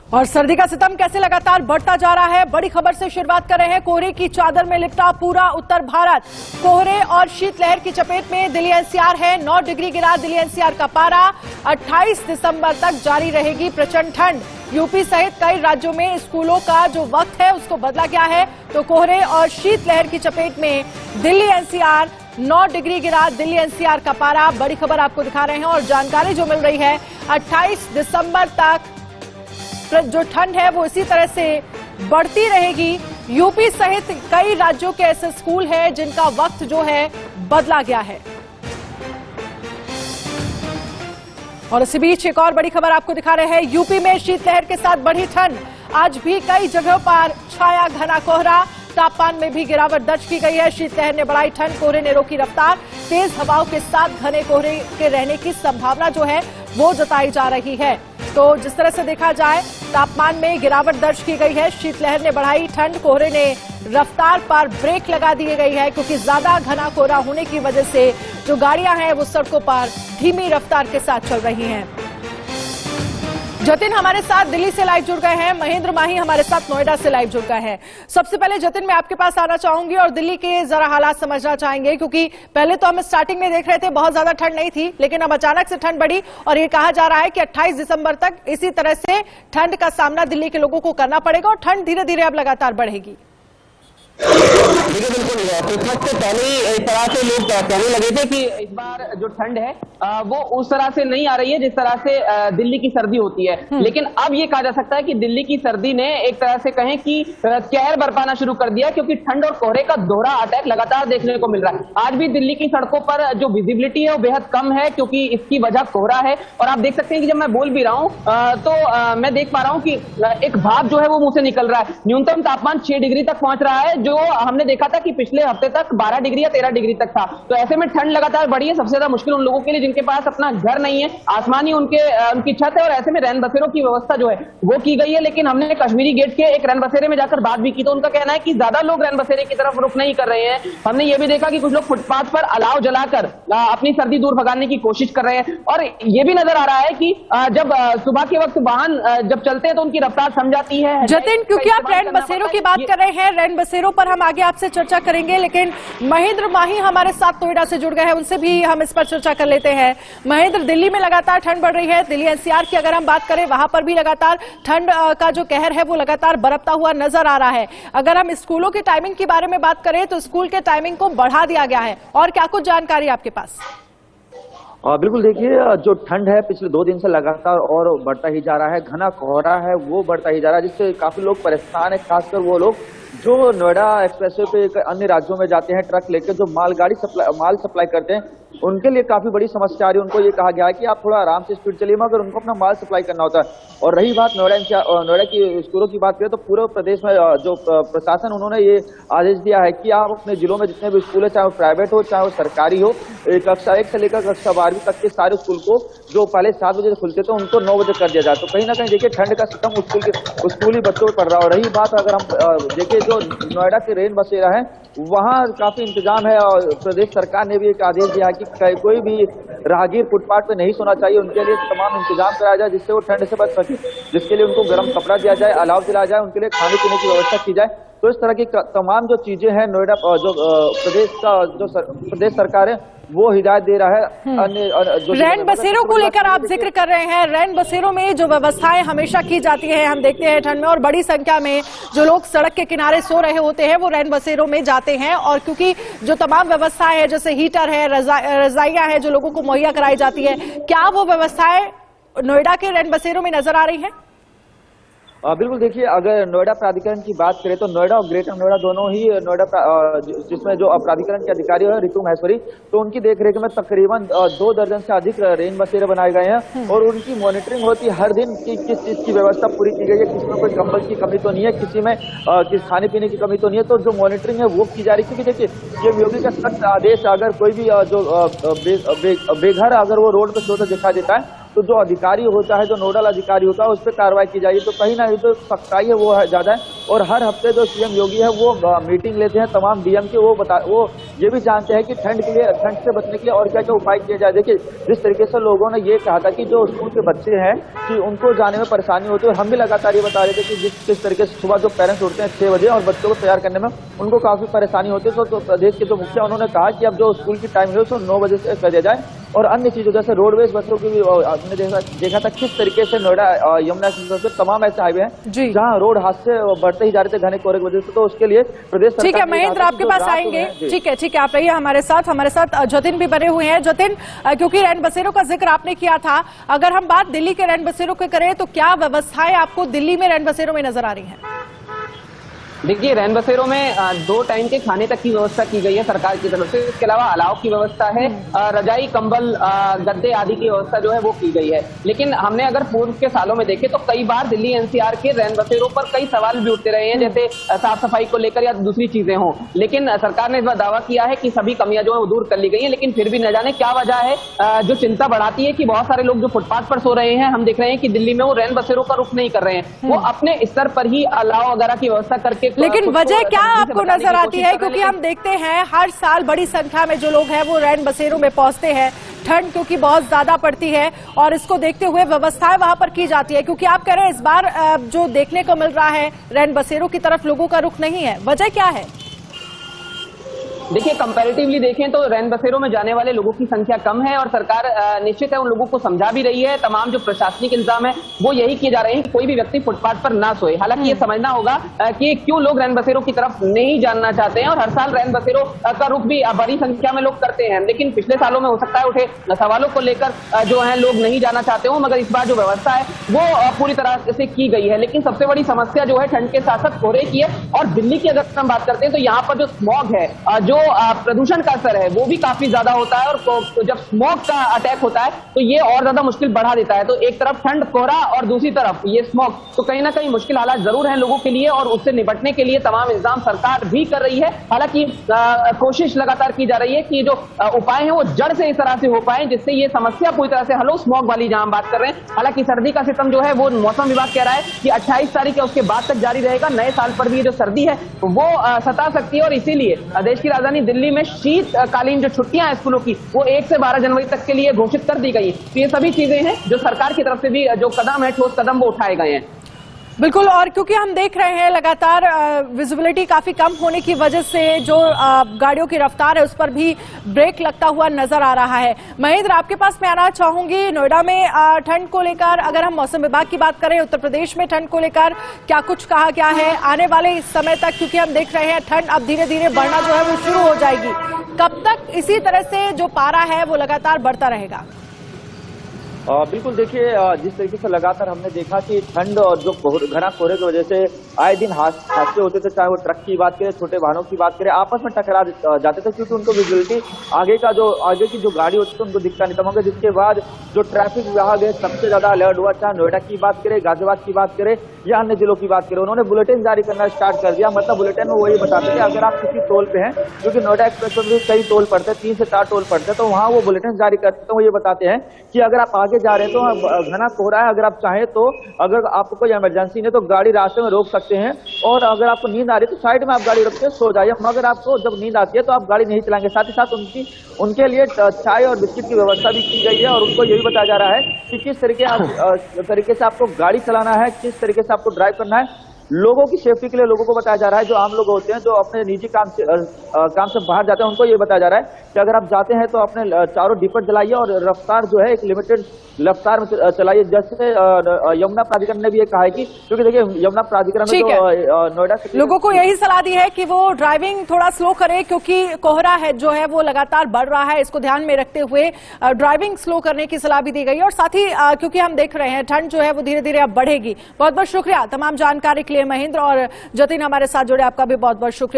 और सर्दी का सितम कैसे लगातार बढ़ता जा रहा है, बड़ी खबर से शुरुआत कर रहे हैं। कोहरे की चादर में लिपटा पूरा उत्तर भारत कोहरे और शीतलहर की चपेट में। दिल्ली एनसीआर है, 9 डिग्री गिरा दिल्ली एनसीआर का पारा। 28 दिसंबर तक जारी रहेगी प्रचंड ठंड। यूपी सहित कई राज्यों में स्कूलों का जो वक्त है उसको बदला गया है। तो कोहरे और शीतलहर की चपेट में दिल्ली एनसीआर, 9 डिग्री गिरा दिल्ली एनसीआर का पारा। बड़ी खबर आपको दिखा रहे हैं और जानकारी जो मिल रही है, 28 दिसंबर तक जो ठंड है वो इसी तरह से बढ़ती रहेगी। यूपी सहित कई राज्यों के ऐसे स्कूल हैं जिनका वक्त जो है बदला गया है। और इसी बीच एक और बड़ी खबर आपको दिखा रहे हैं। यूपी में शीतलहर के साथ बढ़ी ठंड। आज भी कई जगहों पर छाया घना कोहरा, तापमान में भी गिरावट दर्ज की गई है। शीतलहर ने बढ़ाई ठंड, कोहरे ने रोकी रफ्तार। तेज हवाओं के साथ घने कोहरे के रहने की संभावना जो है वो जताई जा रही है। तो जिस तरह से देखा जाए, तापमान में गिरावट दर्ज की गई है। शीतलहर ने बढ़ाई ठंड, कोहरे ने रफ्तार पर ब्रेक लगा दी गई है क्योंकि ज्यादा घना कोहरा होने की वजह से जो गाड़ियां हैं वो सड़कों पर धीमी रफ्तार के साथ चल रही हैं। जतिन हमारे साथ दिल्ली से लाइव जुड़ गए हैं, महेंद्र माही हमारे साथ नोएडा से लाइव जुड़ गए हैं। सबसे पहले जतिन, मैं आपके पास आना चाहूंगी और दिल्ली के जरा हालात समझना चाहेंगे, क्योंकि पहले तो हम स्टार्टिंग में देख रहे थे बहुत ज्यादा ठंड नहीं थी, लेकिन अब अचानक से ठंड बढ़ी और ये कहा जा रहा है कि 28 दिसंबर तक इसी तरह से ठंड का सामना दिल्ली के लोगों को करना पड़ेगा और ठंड धीरे धीरे अब लगातार बढ़ेगी। देखिए, बिल्कुल क्रिसमस से पहले ही इस तरह से लोग कहने लगे थे कि इस बार जो ठंड है वो उस तरह से नहीं आ रही है जिस तरह से दिल्ली की सर्दी होती है। लेकिन अब ये कहा जा सकता है कि दिल्ली की सर्दी ने एक तरह से कहें कि कहर बरपाना शुरू कर दिया, क्योंकि ठंड और कोहरे का दोहरा अटैक लगातार देखने को मिल रहा है। आज भी दिल्ली की सड़कों पर जो विजिबिलिटी है वो बेहद कम है, क्योंकि इसकी वजह कोहरा है। और आप देख सकते हैं कि जब मैं बोल भी रहा हूँ तो मैं देख पा रहा हूँ कि एक भाप जो है वो मुंह से निकल रहा है। न्यूनतम तापमान 6 डिग्री तक पहुंच रहा है, जो हमने देखा था कि पिछले हफ्ते तक 12 डिग्री या 13 डिग्री तक था। तो ऐसे में ठंड लगातार बढ़ी है। सबसे ज्यादा मुश्किल उन लोगों के लिए जिनके पास अपना घर नहीं है, आसमानी उनकी छत है, और ऐसे में रैन बसेरों की व्यवस्था जो है वो की गई है। लेकिन हमने कश्मीरी गेट के एक रैन बसेरे में जाकर बात भी की तो उनका कहना है कि ज्यादा लोग रैन बसेरे की तरफ रुख नहीं कर रहे हैं। हमने ये भी देखा कि कुछ लोग फुटपाथ पर अलाव जलाकर अपनी सर्दी दूर भगाने की कोशिश कर रहे हैं। और ये भी नजर आ रहा है कि जब सुबह के वक्त वाहन जब चलते हैं तो उनकी रफ्तार थम जाती है। जतिन, क्योंकि आप रैन बसेरों की बात कर रहे हैं, रैन बसेरों पर हम आगे आपसे चर्चा करेंगे, लेकिन महेंद्र माही हमारे साथ नोएडा से जुड़ गए हैं, उनसे भी हम इस पर चर्चा कर लेते हैं। महेंद्र, दिल्ली में लगातार ठंड बढ़ रही है। दिल्ली एनसीआर की अगर हम बात करें, वहां पर भी लगातार ठंड का जो कहर है वो लगातार बरपता हुआ नजर आ रहा है। अगर हम स्कूलों की टाइमिंग के बारे में बात करें तो स्कूल के टाइमिंग को बढ़ा दिया गया है, और क्या कुछ जानकारी आपके पास? बिल्कुल, देखिए, जो ठंड है पिछले 2 दिन से लगातार और बढ़ता ही जा रहा है। घना कोहरा है वो बढ़ता ही जा रहा है, जिससे काफी लोग परेशान है, खासकर वो लोग जो नोएडा एक्सप्रेसवे पे अन्य राज्यों में जाते हैं ट्रक लेकर, जो माल सप्लाई करते हैं, उनके लिए काफी बड़ी समस्या आ रही है। उनको ये कहा गया है कि आप थोड़ा आराम से स्पीड चलिए, मगर उनको अपना माल सप्लाई करना होता है। और रही बात नोएडा की स्कूलों की बात करें तो पूरे प्रदेश में जो प्रशासन, उन्होंने ये आदेश दिया है कि आप अपने जिलों में जितने भी स्कूल है, चाहे वो प्राइवेट हो चाहे वो सरकारी हो, कक्षा 1 से लेकर कक्षा 12वीं तक के सारे स्कूल को जो पहले 7 बजे से खुलते थे उनको 9 बजे कर दिया जाए। तो कहीं ना कहीं देखिए ठंड का सितम स्कूली बच्चों पर पड़ रहा है। और रही बात, अगर हम देखिए जो नोएडा के रेन बसेरा है वहाँ काफी इंतजाम है, और प्रदेश सरकार ने भी एक आदेश दिया है कि कोई भी राहगीर फुटपाथ पे नहीं सोना चाहिए। उनके लिए तमाम इंतजाम कराया जाए जिससे वो ठंड से बच सके, जिसके लिए उनको गर्म कपड़ा दिया जाए, अलाव दिलाया जाए, उनके लिए खाने पीने की व्यवस्था की जाए। तो इस तरह की तमाम जो चीजें हैं नोएडा जो प्रदेश सरकार है वो हिदायत दे रहा है। अन्य रैन बसेरों को लेकर आप जिक्र कर रहे हैं, रैन बसेरों में जो व्यवस्थाएं हमेशा की जाती है, हम देखते हैं ठंड में और बड़ी संख्या में जो लोग सड़क के किनारे सो रहे होते हैं वो रैन बसेरों में जाते हैं। और क्योंकि जो तमाम व्यवस्थाएं हैं, जैसे हीटर है, रजाइयां हैं जो लोगों को मुहैया कराई जाती है, क्या वो व्यवस्थाएं नोएडा के रैन बसेरों में नजर आ रही है? बिल्कुल, देखिए, अगर नोएडा प्राधिकरण की बात करें तो नोएडा और ग्रेटर नोएडा दोनों ही जिसमें जो प्राधिकरण के अधिकारी है ऋतु महेश्वरी, तो उनकी देखरेख में तकरीबन 2 दर्जन से अधिक रेन बसेरे बनाए गए हैं। और उनकी मॉनिटरिंग होती है हर दिन कि किस चीज की व्यवस्था पूरी की गई है, किसी में कोई कंबल की कमी तो नहीं है, किसी में खाने पीने की कमी तो नहीं है। तो जो मॉनिटरिंग है वो की जा रही है, क्योंकि देखिए ये योगी का सख्त आदेश, अगर कोई भी जो बेघर अगर वो रोड पर सोता दिखाई देता है तो जो अधिकारी होता है, जो नोडल अधिकारी होता है, उस पर कार्रवाई की जाएगी। तो कहीं ना कहीं तो सख्ताई है वो ज्यादा है। और हर हफ्ते जो सीएम योगी है वो मीटिंग लेते हैं तमाम डीएम के। वो ये भी जानते हैं कि ठंड से बचने के लिए और क्या क्या उपाय किए जाए। देखिए जिस तरीके से लोगों ने ये कहा था कि जो स्कूल के बच्चे हैं कि उनको जाने में परेशानी होती है, और हम भी लगातार ये बता रहे थे कि किस तरीके से सुबह जो पेरेंट्स उठते हैं 6 बजे और बच्चों को तैयार करने में उनको काफी परेशानी होती है। तो प्रदेश के जो मुखिया उन्होंने कहा कि अब जो स्कूल की टाइम है उसको 9 बजे से कर दिया जाए। और अन्य चीजों जैसे रोडवेज बसों की भी आपने देखा था किस तरीके से नोएडा यमुना एक्सप्रेस तमाम ऐसे हाईवे हैं जहां रोड हादसे बढ़ते ही जा रहे थे घने कोहरे की वजह से। तो उसके लिए प्रदेश सरकार, ठीक है महेंद्र, आपके पास आएंगे। ठीक है आप रहिए हमारे साथ जतिन भी बने हुए हैं। जतिन, क्योंकि रैन बसेरों का जिक्र आपने किया था, अगर हम बात दिल्ली के रैन बसेरों की करें तो क्या व्यवस्थाएं आपको दिल्ली में रैन बसेरों में नजर आ रही हैं? देखिए रैन बसेरों में 2 टाइम के खाने तक की व्यवस्था की गई है सरकार की तरफ से। इसके अलावा अलाव की व्यवस्था है, रजाई कंबल गद्दे आदि की व्यवस्था जो है वो की गई है। लेकिन हमने अगर पूर्व के सालों में देखे तो कई बार दिल्ली एनसीआर के रैन बसेरों पर कई सवाल भी उठते रहे हैं, जैसे साफ सफाई को लेकर या दूसरी चीजें हों। लेकिन सरकार ने इस बार दावा किया है कि सभी कमियां जो है वो दूर कर ली गई है। लेकिन फिर भी न जाने क्या वजह है जो चिंता बढ़ाती है कि बहुत सारे लोग जो फुटपाथ पर सो रहे हैं, हम देख रहे हैं कि दिल्ली में वो रैन बसेरों का रुख नहीं कर रहे हैं, वो अपने स्तर पर ही अलाव वगैरह की व्यवस्था करके। लेकिन वजह क्या आपको नजर आती है? क्योंकि हम देखते हैं हर साल बड़ी संख्या में जो लोग हैं वो रैन बसेरों में पहुंचते हैं, ठंड क्योंकि बहुत ज्यादा पड़ती है और इसको देखते हुए व्यवस्थाएं वहां पर की जाती है। क्योंकि आप कह रहे हैं इस बार जो देखने को मिल रहा है रैन बसेरों की तरफ लोगों का रुख नहीं है, वजह क्या है? देखिए कंपैरेटिवली देखें तो रैन बसेरों में जाने वाले लोगों की संख्या कम है और सरकार निश्चित है उन लोगों को समझा भी रही है। तमाम जो प्रशासनिक इंतजाम है वो यही किए जा रहे हैं कि कोई भी व्यक्ति फुटपाथ पर ना सोए। हालांकि ये समझना होगा कि क्यों लोग रैन बसेरों की तरफ नहीं जानना चाहते हैं और हर साल रैन बसेरों का रुख भी बड़ी संख्या में लोग करते हैं। लेकिन पिछले सालों में हो सकता है उठे सवालों को लेकर जो है लोग नहीं जाना चाहते हो, मगर इस बार जो व्यवस्था है वो पूरी तरह से की गई है। लेकिन सबसे बड़ी समस्या जो है ठंड के साथ साथ कोहरे की है। और दिल्ली की अगर हम बात करते हैं तो यहाँ पर जो स्मॉग है, जो प्रदूषण का असर है वो भी काफी ज्यादा होता है। और जब स्मॉग का अटैक होता है तो ये और ज्यादा मुश्किल बढ़ा देता है। तो एक तरफ ठंड कोहरा और दूसरी तरफ ये स्मॉग, तो कहीं ना कहीं मुश्किल हालात जरूर हैं लोगों के लिए और उससे निपटने के लिए तमाम इंतजाम सरकार भी कर रही है। हालांकि कोशिश लगातार की जा रही है कि जो उपाय हैं वो जड़ से इस तरह से हो पाए जिससे ये समस्या पूरी तरह से हल हो, स्मॉग वाली जहां हम बात कर रहे हैं। हालांकि सर्दी का सिस्टम जो है वो मौसम विभाग कह रहा है कि 28 तारीख या उसके बाद तक जारी रहेगा। नए साल पर भी जो सर्दी है वो सता सकती है और इसीलिए देश की राजधानी दिल्ली में शीतकालीन जो छुट्टियां हैं स्कूलों की वो 1 से 12 जनवरी तक के लिए घोषित कर दी गई। तो ये सभी चीजें हैं जो सरकार की तरफ से भी जो कदम है, ठोस कदम वो उठाए गए हैं। बिल्कुल, और क्योंकि हम देख रहे हैं लगातार विजिबिलिटी काफी कम होने की वजह से जो गाड़ियों की रफ्तार है उस पर भी ब्रेक लगता हुआ नजर आ रहा है। महेंद्र, आपके पास मैं आना चाहूंगी, नोएडा में ठंड को लेकर अगर हम मौसम विभाग की बात करें, उत्तर प्रदेश में ठंड को लेकर क्या कुछ कहा गया है आने वाले इस समय तक? क्योंकि हम देख रहे हैं ठंड अब धीरे धीरे बढ़ना जो है वो शुरू हो जाएगी। कब तक इसी तरह से जो पारा है वो लगातार बढ़ता रहेगा? बिल्कुल, देखिए जिस तरीके से लगातार हमने देखा कि ठंड और जो घना कोहरे की वजह से आए दिन हादसे होते थे, चाहे वो ट्रक की बात करें, छोटे वाहनों की बात करें, आपस में टकरा जाते थे क्योंकि उनको विजिबिलिटी आगे की जो गाड़ी होती थी उनको दिखता नहीं था। मगर जिसके बाद जो ट्रैफिक विभाग है सबसे ज्यादा अलर्ट हुआ, चाहे नोएडा की बात करें, गाजियाबाद की बात करें या अन्य जिलों की बात करें, उन्होंने बुलेटिन जारी करना स्टार्ट कर दिया। मतलब बुलेटिन में वो ये बताते थे अगर आप किसी टोल पे हैं, क्योंकि नोएडा एक्सप्रेस पर भी कई टोल पड़ते हैं, 3 से 4 टोल पड़ते हैं, तो वहाँ वो बुलेटिन जारी करते हैं। वो ये बताते हैं कि अगर आप आगे जा रहे हैं तो घना कोहरा है, अगर आप चाहें तो अगर आपको कोई इमरजेंसी नहीं तो गाड़ी रास्ते में रोक सकते हैं, और अगर आपको नींद आ रही है तो साइड में आप गाड़ी रोक के सो जाइए। मगर आपको जब नींद आती है तो आप गाड़ी नहीं चलाएंगे। साथ ही साथ उनके लिए चाय और बिस्किट की व्यवस्था भी की गई है और उनको यही बताया जा रहा है कि किस तरीके से आपको गाड़ी चलाना है, किस तरीके से आपको ड्राइव करना है। लोगों की सेफ्टी के लिए लोगों को बताया जा रहा है, जो आम लोग होते हैं जो अपने निजी काम से बाहर जाते हैं, उनको ये बताया जा रहा है कि अगर आप जाते हैं तो अपने चारों डिपर जलाइए और रफ्तार जो है एक लिमिटेड रफ्तार में चलाइए। जैसे यमुना प्राधिकरण ने भी ये कहा है कि क्योंकि देखिए यमुना प्राधिकरण में जो नोएडा लोगों को यही सलाह दी है कि वो ड्राइविंग थोड़ा स्लो करे क्योंकि कोहरा है जो है वो लगातार बढ़ रहा है। इसको ध्यान में रखते हुए ड्राइविंग स्लो करने की सलाह भी दी गई है। और साथ ही क्योंकि हम देख रहे हैं ठंड जो है वो धीरे धीरे अब बढ़ेगी। बहुत बहुत शुक्रिया तमाम जानकारी के लिए महेंद्र, और जतिन हमारे साथ जुड़े, आपका भी बहुत बहुत शुक्रिया।